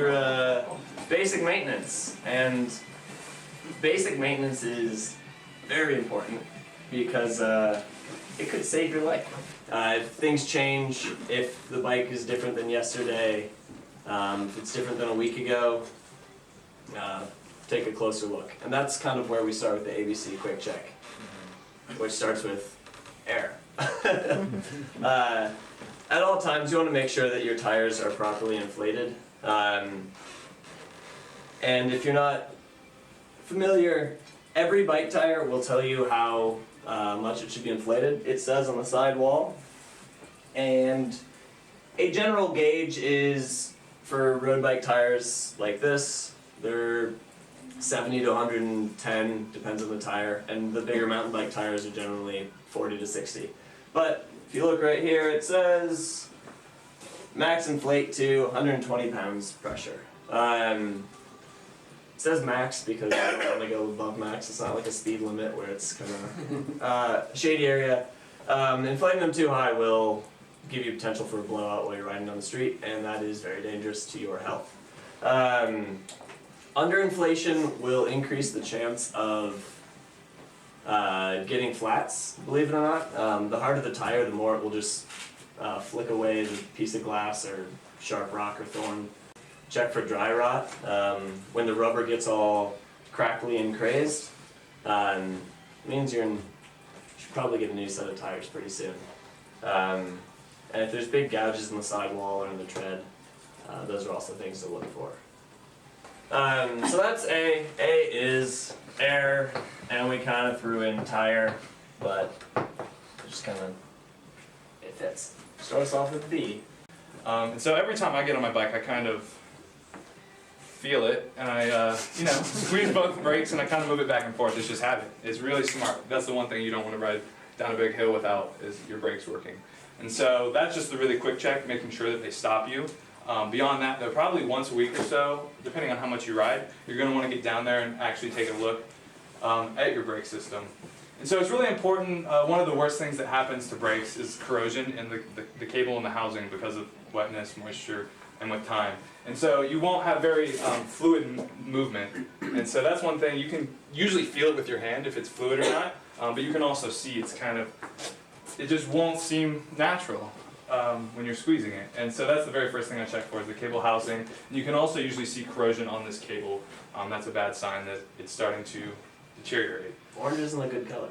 for basic maintenance. And basic maintenance is very important because it could save your life. If things change, if the bike is different than yesterday, if it's different than a week ago, take a closer look. And that's kind of where we start with the ABC Quick Check, which starts with air. At all times, you want to make sure that your tires are properly inflated. And if you're not familiar, every bike tire will tell you how much it should be inflated. It says on the side wall. And a general gauge is, for road bike tires like this, they're 70 to 110, depends on the tire, and the bigger mountain bike tires are generally 40 to 60. But if you look right here, it says max inflate to 120 pounds pressure. It says max because I don't want to go above max. It's not like a speed limit where it's kind of shady area. Inflating them too high will give you potential for a blowout while you're riding down the street, and that is very dangerous to your health. Underinflation will increase the chance of getting flats, believe it or not. The harder the tire, the more it will just flick away as a piece of glass or sharp rock or thorn. Check for dry rot. When the rubber gets all crackly and crazed, it means you should probably get a new set of tires pretty soon. And if there's big gouges in the sidewall or in the tread, those are also things to look for. So that's A. A is air, and we kind of threw in tire, but just kind of, it fits. Start us off with B. And so every time I get on my bike, I kind of feel it, and I, squeeze both brakes, and I kind of move it back and forth. It's just habit. It's really smart. That's the one thing you don't want to ride down a big hill without, is your brakes working. And so that's just the really quick check, making sure that they stop you. Beyond that, though, probably once a week or so, depending on how much you ride, you're going to want to get down there and actually take a look at your brake system. And so it's really important. One of the worst things that happens to brakes is corrosion in the cable and the housing because of wetness, moisture, and with time. And so you won't have very fluid movement. And so that's one thing. You can usually feel it with your hand if it's fluid or not, but you can also see it's kind of, it just won't seem natural when you're squeezing it. And so that's the very first thing I check for, is the cable housing. And you can also usually see corrosion on this cable. That's a bad sign that it's starting to deteriorate. Orange isn't a good color.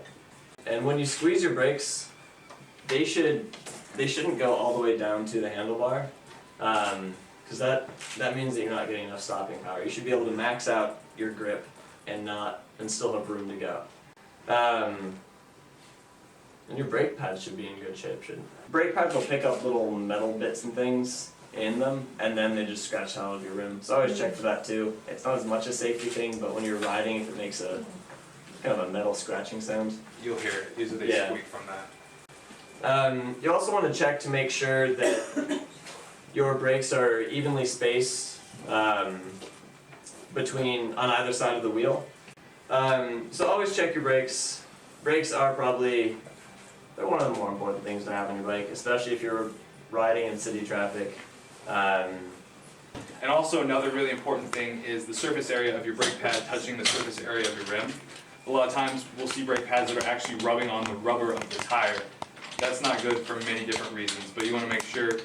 And when you squeeze your brakes, they shouldn't go all the way down to the handlebar, because that means that you're not getting enough stopping power. You should be able to max out your grip and still have room to go. And your brake pads should be in good shape, shouldn't they? Brake pads will pick up little metal bits and things in them, and then they just scratch out of your rim. So always check for that too. It's not as much a safety thing, but when you're riding, if it makes a kind of a metal scratching sound, you'll hear it. Usually they squeak from that. You also want to check to make sure that your brakes are evenly spaced on either side of the wheel. So always check your brakes. Brakes are they're one of the more important things to have on your bike, especially if you're riding in city traffic. And also another really important thing is the surface area of your brake pad touching the surface area of your rim. A lot of times we'll see brake pads that are actually rubbing on the rubber of the tire. That's not good for many different reasons, but you want to make sure.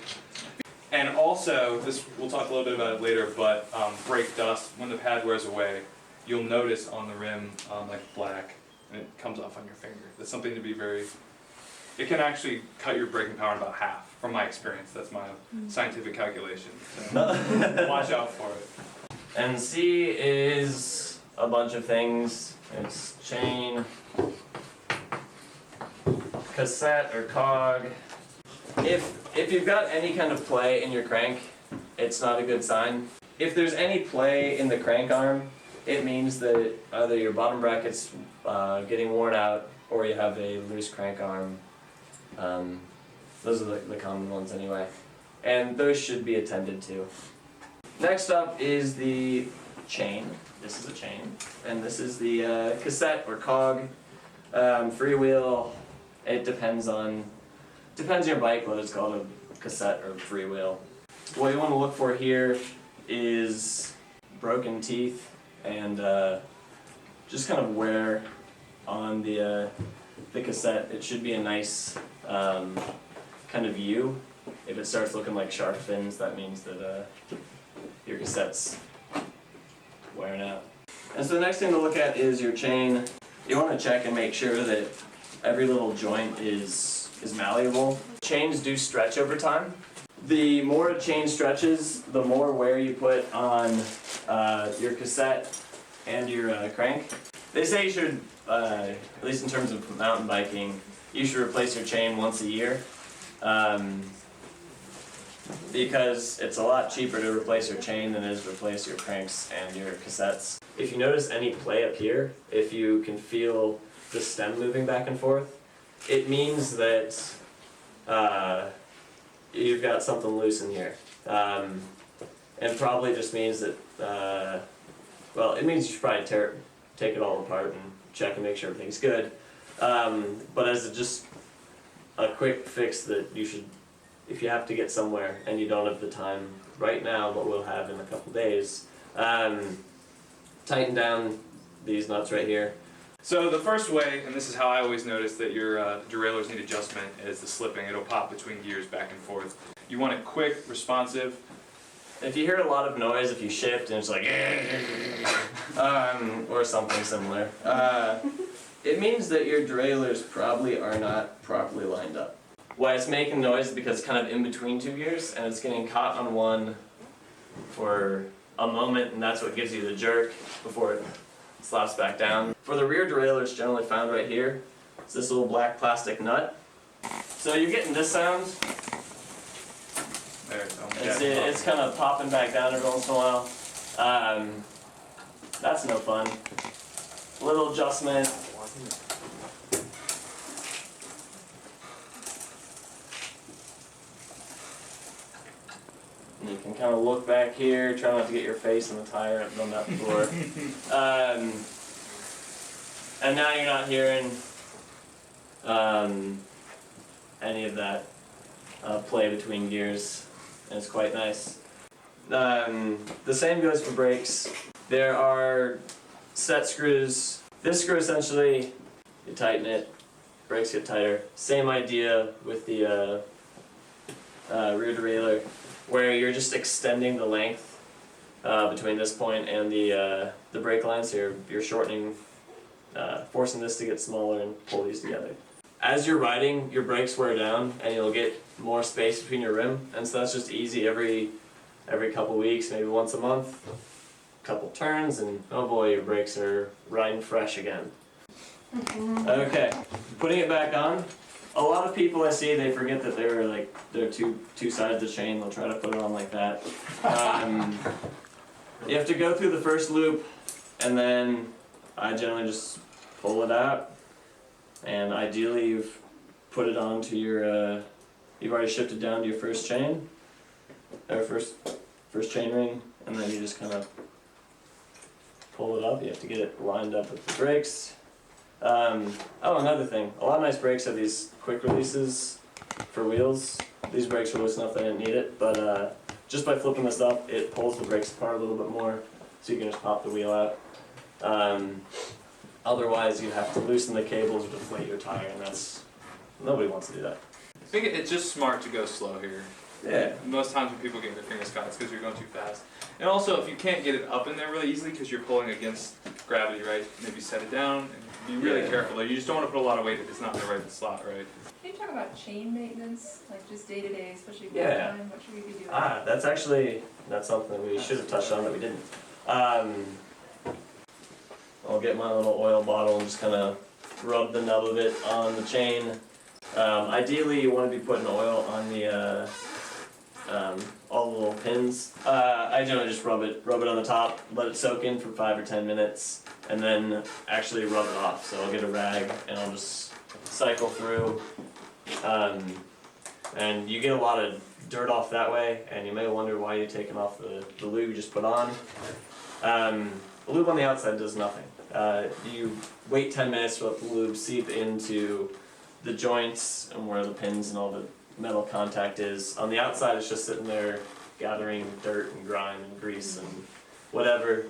And also, we'll talk a little bit about it later, but brake dust, when the pad wears away, you'll notice on the rim like black, and it comes off on your finger. That's something to be it can actually cut your braking power in about half, from my experience. That's my scientific calculation. So watch out for it. And C is a bunch of things. It's chain, cassette or cog. If you've got any kind of play in your crank, it's not a good sign. If there's any play in the crank arm, it means that either your bottom bracket's getting worn out or you have a loose crank arm. Those are the common ones anyway. And those should be attended to. Next up is the chain. This is a chain. And this is the cassette or cog. Freewheel, it depends on your bike whether it's called a cassette or freewheel. What you want to look for here is broken teeth and just kind of wear on the cassette. It should be a nice kind of U. If it starts looking like shark fins, that means that your cassette's wearing out. And so the next thing to look at is your chain. You want to check and make sure that every little joint is malleable. Chains do stretch over time. The more a chain stretches, the more wear you put on your cassette and your crank. They say you should, at least in terms of mountain biking, you should replace your chain once a year. Because it's a lot cheaper to replace your chain than it is to replace your cranks and your cassettes. If you notice any play up here, if you can feel the stem moving back and forth, it means that you've got something loose in here. And probably just means that, well, it means you should probably take it all apart and check and make sure everything's good. But as just a quick fix that you should, if you have to get somewhere and you don't have the time right now, but we'll have in a couple days, tighten down these nuts right here. So the first way, and this is how I always notice that your derailleurs need adjustment, is the slipping. It'll pop between gears back and forth. You want it quick, responsive. If you hear a lot of noise, if you shift and it's like, or something similar, it means that your derailleurs probably are not properly lined up. Why it's making noise is because it's kind of in between two gears and it's getting caught on one for a moment, and that's what gives you the jerk before it slaps back down. For the rear derailleur, it's generally found right here. It's this little black plastic nut. So you're getting this sound. There you go. It's kind of popping back down every once in a while. That's no fun. Little adjustment. And you can kind of look back here, try not to get your face in the tire. I've done that before. And now you're not hearing any of that play between gears, and it's quite nice. The same goes for brakes. There are set screws. This screw essentially, you tighten it, brakes get tighter. Same idea with the rear derailleur, where you're just extending the length between this point and the brake line, so you're shortening, forcing this to get smaller and pull these together. As you're riding, your brakes wear down and you'll get more space between your rim, and so that's just easy every couple weeks, maybe once a month, couple turns, and oh boy, your brakes are riding fresh again. Okay, putting it back on. A lot of people I see, they forget that they're two sides of the chain. They'll try to put it on like that. You have to go through the first loop, and then I generally just pull it out. And ideally, you've put it onto your. You've already shifted down to your first chain, or first chain ring, and then you just kind of pull it up. You have to get it lined up with the brakes. Oh, another thing. A lot of nice brakes have these quick releases for wheels. These brakes were loose enough that I didn't need it, but just by flipping this up, it pulls the brakes apart a little bit more, so you can just pop the wheel out. Otherwise, you have to loosen the cables or deflate your tire, and nobody wants to do that. I think it's just smart to go slow here. Yeah. Most times when people get their fingers caught, it's because you're going too fast. And also, if you can't get it up in there really easily because you're pulling against gravity, right? Maybe set it down and be really careful. Like, you just don't want to put a lot of weight if it's not in the right slot, right? Can you talk about chain maintenance, like just day to day, especially for Yeah. time? What should we be doing? That's something we should have touched on that we didn't. I'll get my little oil bottle and just kind of rub the nub of it on the chain. Ideally, you want to be putting oil on the all the little pins. I generally just rub it on the top, let it soak in for 5 or 10 minutes, and then actually rub it off. So I'll get a rag and I'll just cycle through. And you get a lot of dirt off that way, and you may wonder why you're taking off the lube you just put on. The lube on the outside does nothing. You wait 10 minutes to let the lube seep into the joints and where the pins and all the metal contact is. On the outside, it's just sitting there gathering dirt and grime and grease and whatever.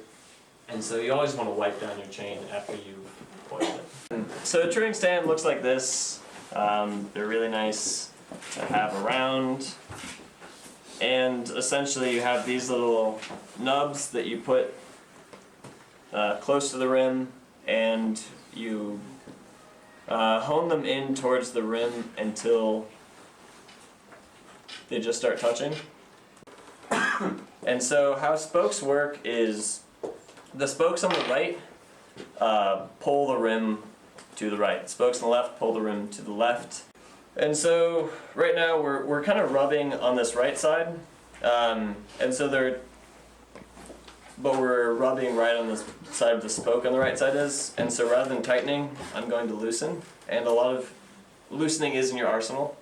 And so you always want to wipe down your chain after you've oiled it. So a touring stand looks like this. They're really nice to have around. And essentially you have these little nubs that you put close to the rim, and you hone them in towards the rim until they just start touching. And so how spokes work is the spokes on the right pull the rim to the right. Spokes on the left pull the rim to the left. And so right now we're kind of rubbing on this right side, and so but we're rubbing right on this side of the spoke on the right side is, and so rather than tightening, I'm going to loosen, and a lot of loosening is in your arsenal.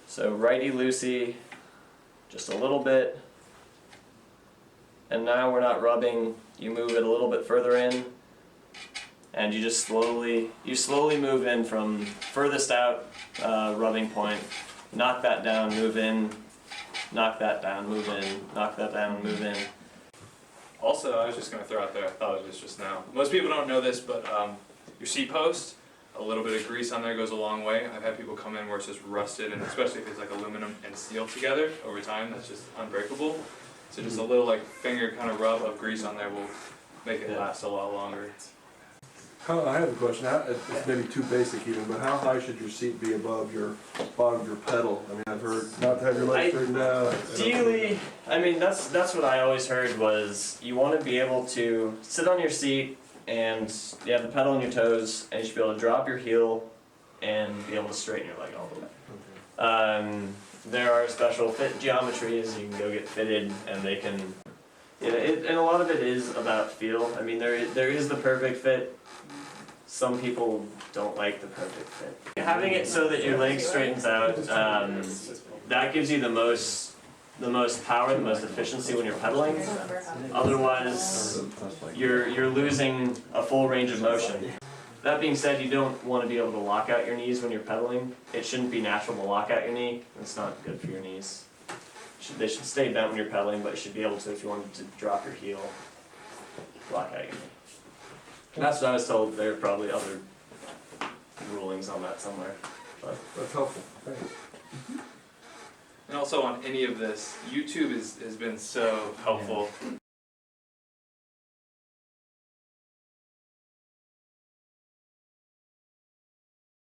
So righty-loosey, just a little bit, and now we're not rubbing, you move it a little bit further in, and you just slowly move in from furthest out rubbing point, knock that down, move in, knock that down, move in, knock that down, move in. Also, I was just going to throw out there, I thought of this just now. Most people don't know this, but your seat post, a little bit of grease on there goes a long way. I've had people come in where it's just rusted, and especially if it's like aluminum and steel together over time, that's just unbreakable. So just a little like finger kind of rub of grease on there will make it last a lot longer. I have a question. It's maybe too basic even, but how high should your seat be above your bottom of your pedal? I mean, I've heard not to have your legs straightened out. Ideally, I mean that's what I always heard was you want to be able to sit on your seat and you have the pedal on your toes, and you should be able to drop your heel and be able to straighten your leg all the way. There are special fit geometries you can go get fitted, and they can. And a lot of it is about feel. I mean, there is the perfect fit. Some people don't like the perfect fit. Having it so that your leg straightens out, that gives you the most power, the most efficiency when you're pedaling. Otherwise, you're losing a full range of motion. That being said, you don't want to be able to lock out your knees when you're pedaling. It shouldn't be natural to lock out your knee. It's not good for your knees. They should stay bent when you're pedaling, but you should be able to, if you wanted to drop your heel, lock out your knee. And that's what I was told. There are probably other rulings on that somewhere. But That's helpful. Thanks. And also on any of this, YouTube has been so helpful.